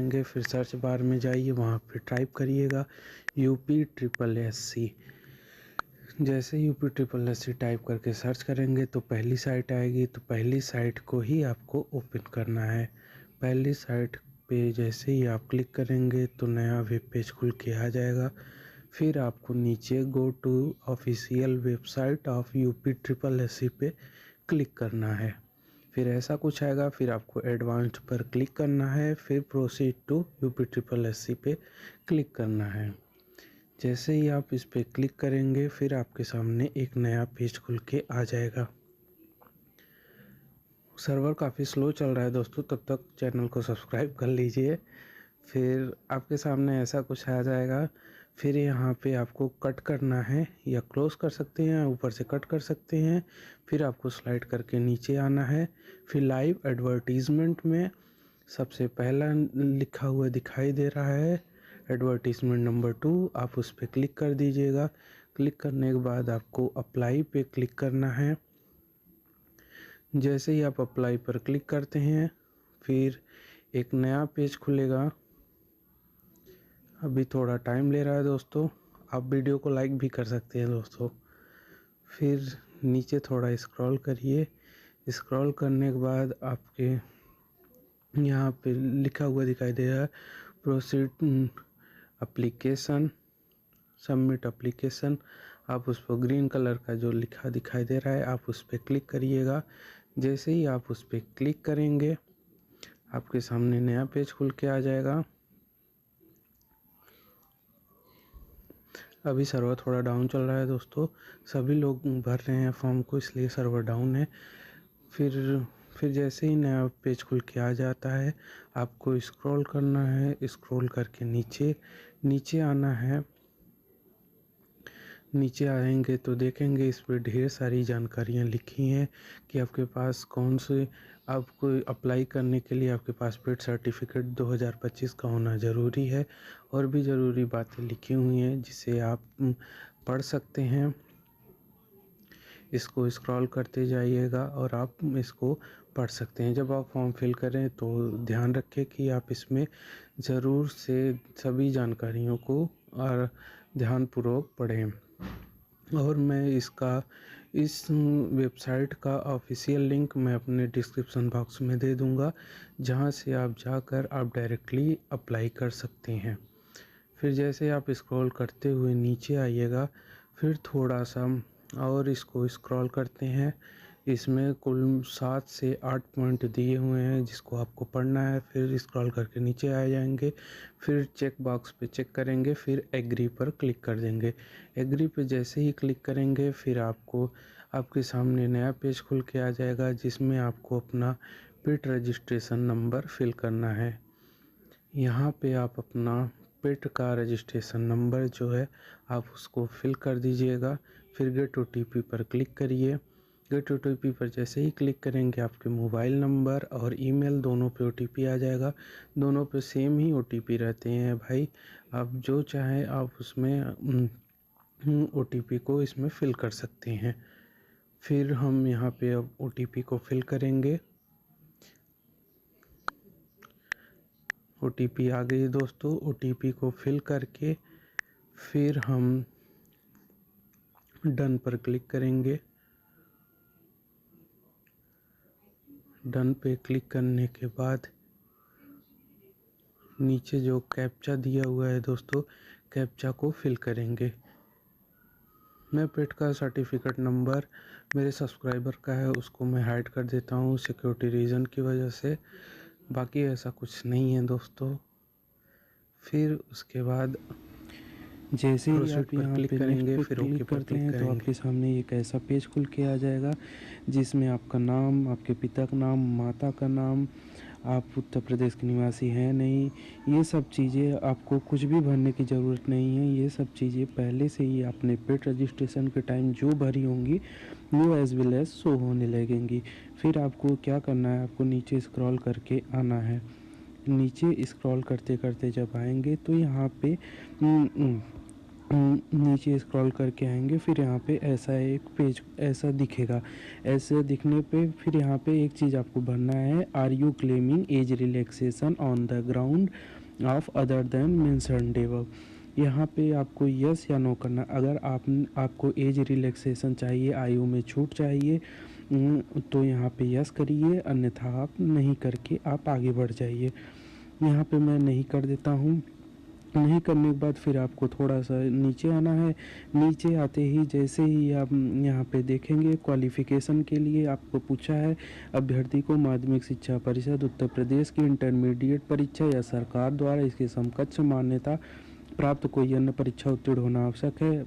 जाएंगे, फिर search bar में जाइए, वहाँ पे टाइप करिएगा UP SSC। जैसे UP SSC टाइप करके सर्च करेंगे तो पहली साइट आएगी, तो पहली साइट को ही आपको ओपन करना है। पहली साइट पे जैसे ही आप क्लिक करेंगे तो नया वेब पेज खुल के आ जाएगा। फिर आपको नीचे go to official website of UP SSC पे क्लिक करना है। फिर ऐसा कुछ आएगा, फिर आपको एडवांस्ड पर क्लिक करना है, फिर प्रोसीड टू UP SSC पे क्लिक करना है। जैसे ही आप इस पे क्लिक करेंगे फिर आपके सामने एक नया पेज खुल के आ जाएगा। सर्वर काफ़ी स्लो चल रहा है दोस्तों, तब तक चैनल को सब्सक्राइब कर लीजिए। फिर आपके सामने ऐसा कुछ आ जाएगा। फिर यहाँ पे आपको कट करना है, या क्लोज कर सकते हैं, ऊपर से कट कर सकते हैं। फिर आपको स्लाइड करके नीचे आना है। फिर लाइव एडवर्टीजमेंट में सबसे पहला लिखा हुआ दिखाई दे रहा है एडवर्टीजमेंट नंबर 2, आप उस पर क्लिक कर दीजिएगा। क्लिक करने के बाद आपको अप्लाई पे क्लिक करना है। जैसे ही आप अप्लाई पर क्लिक करते हैं फिर एक नया पेज खुलेगा। अभी थोड़ा टाइम ले रहा है दोस्तों, आप वीडियो को लाइक भी कर सकते हैं दोस्तों। फिर नीचे थोड़ा स्क्रॉल करिए। स्क्रॉल करने के बाद आपके यहाँ पे लिखा हुआ दिखाई दे रहा है प्रोसीड एप्लीकेशन, सबमिट एप्लीकेशन। आप उस पर ग्रीन कलर का जो लिखा दिखाई दे रहा है आप उस पर क्लिक करिएगा। जैसे ही आप उस पर क्लिक करेंगे आपके सामने नया पेज खुल के आ जाएगा। अभी सर्वर थोड़ा डाउन चल रहा है दोस्तों, सभी लोग भर रहे हैं फॉर्म को, इसलिए सर्वर डाउन है। फिर जैसे ही नया पेज खुल के आ जाता है आपको स्क्रॉल करना है। स्क्रॉल करके नीचे आना है। नीचे आएंगे तो देखेंगे इस पर ढेर सारी जानकारियाँ लिखी हैं कि आपके पास कौन से, आपको अप्लाई करने के लिए आपके पास पेड सर्टिफिकेट 2025 का होना ज़रूरी है, और भी ज़रूरी बातें लिखी हुई हैं जिसे आप पढ़ सकते हैं। इसको स्क्रॉल करते जाइएगा और आप इसको पढ़ सकते हैं। जब आप फॉर्म फिल करें तो ध्यान रखें कि आप इसमें ज़रूर से सभी जानकारियों को और ध्यानपूर्वक पढ़ें। और मैं इस वेबसाइट का ऑफिशियल लिंक मैं अपने डिस्क्रिप्शन बॉक्स में दे दूंगा, जहां से आप जाकर आप डायरेक्टली अप्लाई कर सकते हैं। फिर जैसे आप स्क्रॉल करते हुए नीचे आइएगा, फिर थोड़ा सा और इसको स्क्रॉल करते हैं। इसमें कुल 7 से 8 पॉइंट दिए हुए हैं जिसको आपको पढ़ना है। फिर स्क्रॉल करके नीचे आ जाएंगे, फिर चेक बॉक्स पे चेक करेंगे, फिर एग्री पर क्लिक कर देंगे। एग्री पे जैसे ही क्लिक करेंगे फिर आपके सामने नया पेज खुल के आ जाएगा जिसमें आपको अपना पेड रजिस्ट्रेशन नंबर फिल करना है। यहाँ पे आप अपना पेट का रजिस्ट्रेशन नंबर जो है आप उसको फिल कर दीजिएगा। फिर गेट OTP पर क्लिक करिए। गेट OTP पर जैसे ही क्लिक करेंगे आपके मोबाइल नंबर और ईमेल दोनों पे OTP आ जाएगा। दोनों पे सेम ही OTP रहते हैं भाई, आप जो चाहें आप उसमें OTP को इसमें फिल कर सकते हैं। फिर हम यहाँ पे अब OTP को फिल करेंगे। OTP आ गई दोस्तों। OTP को फिल करके फिर हम डन पर क्लिक करेंगे। डन पे क्लिक करने के बाद नीचे जो कैप्चा दिया हुआ है दोस्तों, कैप्चा को फिल करेंगे। मैं पेट का सर्टिफिकेट नंबर मेरे सब्सक्राइबर का है, उसको मैं हाइड कर देता हूँ सिक्योरिटी रीज़न की वजह से। बाकी ऐसा कुछ नहीं है दोस्तों। फिर उसके बाद जैसे ही आप यहाँ पे करेंगे फिर ओके पर क्लिक करेंगे तो आपके सामने एक ऐसा पेज खुल के आ जाएगा जिसमें आपका नाम, आपके पिता का नाम, माता का नाम, आप उत्तर प्रदेश के निवासी हैं नहीं, ये सब चीज़ें आपको कुछ भी भरने की ज़रूरत नहीं है। ये सब चीज़ें पहले से ही आपने पेड रजिस्ट्रेशन के टाइम जो भरी होंगी वो एज वेल एज शो होने लगेंगी। फिर आपको क्या करना है, आपको नीचे स्क्रॉल करके आना है। नीचे स्क्रॉल करते करते जब आएंगे तो यहाँ पे नीचे स्क्रॉल करके आएंगे, फिर यहाँ पे ऐसा एक पेज ऐसा दिखेगा। ऐसे दिखने पे फिर यहाँ पे एक चीज़ आपको भरना है, are you claiming age relaxation on the ground of other than mentioned above. यहाँ पे आपको यस या नो करना। अगर आपको एज रिलैक्सेशन चाहिए, आयु में छूट चाहिए, तो यहाँ पे यस करिए, अन्यथा आप नहीं करके आप आगे बढ़ जाइए। यहाँ पे मैं नहीं कर देता हूँ। नहीं करने के बाद फिर आपको थोड़ा सा नीचे आना है। नीचे आते ही जैसे ही आप यहाँ पे देखेंगे, क्वालिफ़िकेशन के लिए आपको पूछा है अभ्यर्थी को माध्यमिक शिक्षा परिषद उत्तर प्रदेश की इंटरमीडिएट परीक्षा या सरकार द्वारा इसके समकक्ष मान्यता प्राप्त कोई अन्य परीक्षा उत्तीर्ण होना आवश्यक है।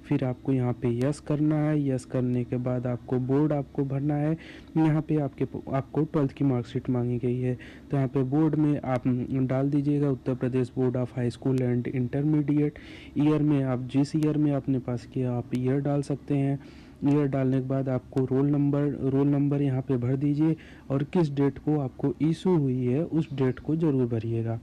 फिर आपको यहाँ पे यस करना है। यस करने के बाद आपको बोर्ड आपको भरना है। यहाँ पे आपको 12th की मार्कशीट मांगी गई है, तो यहाँ पे बोर्ड में आप डाल दीजिएगा Uttar Pradesh board of high school and intermediate. Year में आप जिस ईयर में आपने पास किया आप ईयर डाल सकते हैं। ईयर डालने के बाद आपको रोल नंबर यहाँ पे भर दीजिए, और किस डेट को आपको इशू हुई है उस डेट को ज़रूर भरिएगा।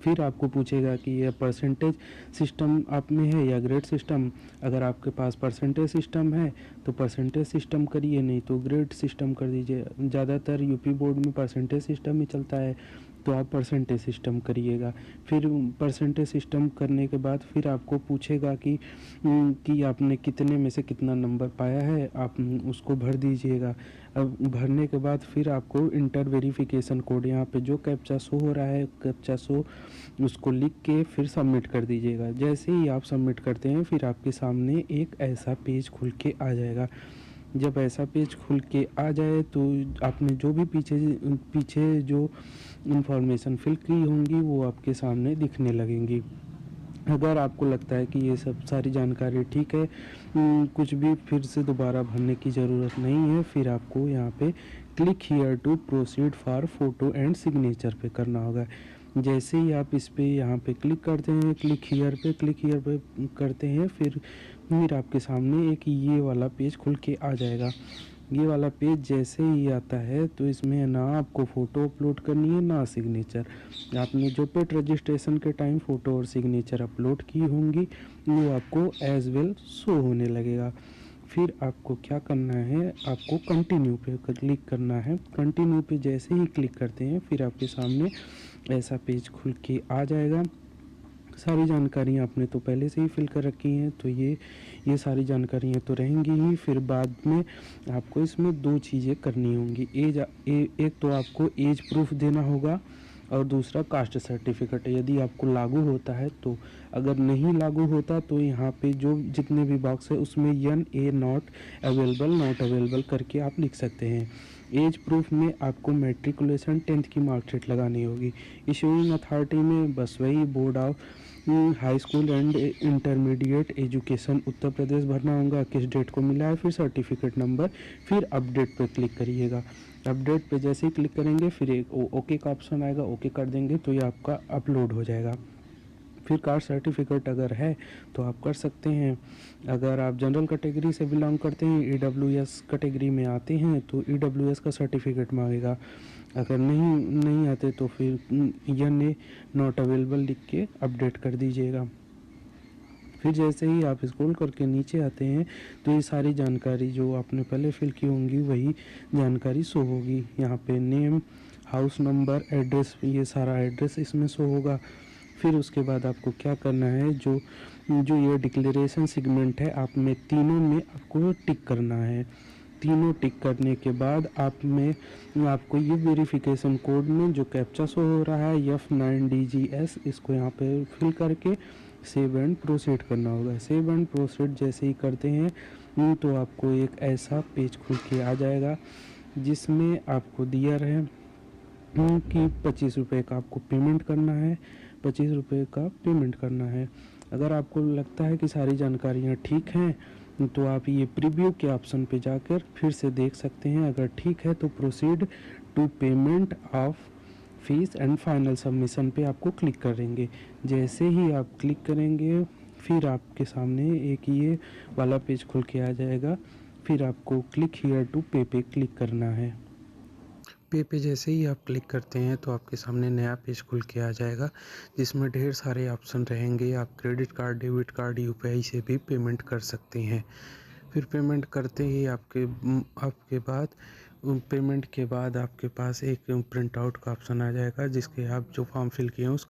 फिर आपको पूछेगा कि यह परसेंटेज सिस्टम आप में है या ग्रेड सिस्टम। अगर आपके पास परसेंटेज सिस्टम है तो परसेंटेज सिस्टम करिए, नहीं तो ग्रेड सिस्टम कर दीजिए। ज़्यादातर यूपी बोर्ड में परसेंटेज सिस्टम ही चलता है, तो आप परसेंटेज सिस्टम करिएगा। फिर परसेंटेज सिस्टम करने के बाद फिर आपको पूछेगा कि आपने कितने में से कितना नंबर पाया है, आप उसको भर दीजिएगा। अब भरने के बाद फिर आपको इंटर वेरिफिकेशन कोड यहाँ पे जो कैप्चा शो हो रहा है, कैप्चा शो उसको लिख के फिर सबमिट कर दीजिएगा। जैसे ही आप सबमिट करते हैं फिर आपके सामने एक ऐसा पेज खुल के आ जाएगा। जब ऐसा पेज खुल के आ जाए तो आपने जो भी पीछे जो इंफॉर्मेशन फिल की होंगी वो आपके सामने दिखने लगेंगी। अगर आपको लगता है कि ये सब सारी जानकारी ठीक है, कुछ भी फिर से दोबारा भरने की ज़रूरत नहीं है, फिर आपको यहाँ पे click here to proceed for photo and signature पे करना होगा। जैसे ही आप इस पे यहाँ पे क्लिक करते हैं, क्लिक हियर पे करते हैं, फिर आपके सामने एक ये वाला पेज खुल के आ जाएगा। ये वाला पेज जैसे ही आता है तो इसमें ना आपको फ़ोटो अपलोड करनी है ना सिग्नेचर। आपने जो पेड रजिस्ट्रेशन के टाइम फ़ोटो और सिग्नेचर अपलोड की होंगी वो आपको एज वेल शो होने लगेगा। फिर आपको क्या करना है, आपको कंटिन्यू पे क्लिक करना है। कंटिन्यू पे जैसे ही क्लिक करते हैं फिर आपके सामने ऐसा पेज खुल के आ जाएगा। सारी जानकारियाँ आपने तो पहले से ही फिल कर रखी हैं, तो ये सारी जानकारियाँ तो रहेंगी ही। फिर बाद में आपको इसमें दो चीज़ें करनी होंगी। एक तो आपको एज प्रूफ देना होगा, और दूसरा कास्ट सर्टिफिकेट यदि आपको लागू होता है तो। अगर नहीं लागू होता तो यहाँ पे जो जितने भी बॉक्स है उसमें NA नॉट अवेलेबल करके आप लिख सकते हैं। एज प्रूफ में आपको मैट्रिकुलेशन 10th की मार्कशीट लगानी होगी। इशूइंग अथॉरिटी में बस वही board of high school and intermediate education Uttar Pradesh भरना होगा, किस डेट को मिला है, फिर सर्टिफिकेट नंबर, फिर अपडेट पर क्लिक करिएगा। अपडेट पे जैसे ही क्लिक करेंगे फिर एक ओके का ऑप्शन आएगा, ओके कर देंगे तो ये आपका अपलोड हो जाएगा। फिर कास्ट सर्टिफिकेट अगर है तो आप कर सकते हैं। अगर आप जनरल कैटेगरी से बिलोंग करते हैं, EWS कैटेगरी में आते हैं तो EWS का सर्टिफिकेट मांगेगा। अगर नहीं आते तो फिर NA नॉट अवेलेबल लिख के अपडेट कर दीजिएगा। फिर जैसे ही आप स्क्रॉल करके नीचे आते हैं तो ये सारी जानकारी जो आपने पहले फिल की होंगी वही जानकारी शो होगी। यहाँ पे नेम, हाउस नंबर, एड्रेस, ये सारा एड्रेस इसमें शो होगा। फिर उसके बाद आपको क्या करना है, जो ये डिक्लेरेशन सेगमेंट है आप में तीनों में आपको टिक करना है। तीनों टिक करने के बाद आपको ये वेरिफिकेशन कोड में जो कैप्चा शो हो रहा है F9DGS, इसको यहाँ पे फिल करके सेव एंड प्रोसीड करना होगा। सेव एंड प्रोसीड जैसे ही करते हैं तो आपको एक ऐसा पेज खुल के आ जाएगा जिसमें आपको दिया रहे कि 25 रुपये का आपको पेमेंट करना है। 25 रुपये का पेमेंट करना है। अगर आपको लगता है कि सारी जानकारियाँ ठीक हैं तो आप ये प्रीव्यू के ऑप्शन पे जाकर फिर से देख सकते हैं। अगर ठीक है तो proceed to payment of fees and final submission पे आपको क्लिक करेंगे। जैसे ही आप क्लिक करेंगे फिर आपके सामने एक ये वाला पेज खुल के आ जाएगा। फिर आपको क्लिक हियर टू पे पे क्लिक करना है। पे जैसे ही आप क्लिक करते हैं तो आपके सामने नया पेज खुल के आ जाएगा, जिसमें ढेर सारे ऑप्शन रहेंगे। आप credit card, debit card, UPI से भी पेमेंट कर सकते हैं। फिर पेमेंट करते ही आपके बाद पेमेंट के बाद आपके पास एक प्रिंट आउट का ऑप्शन आ जाएगा, जिसके आप जो फॉर्म फिल किए हैं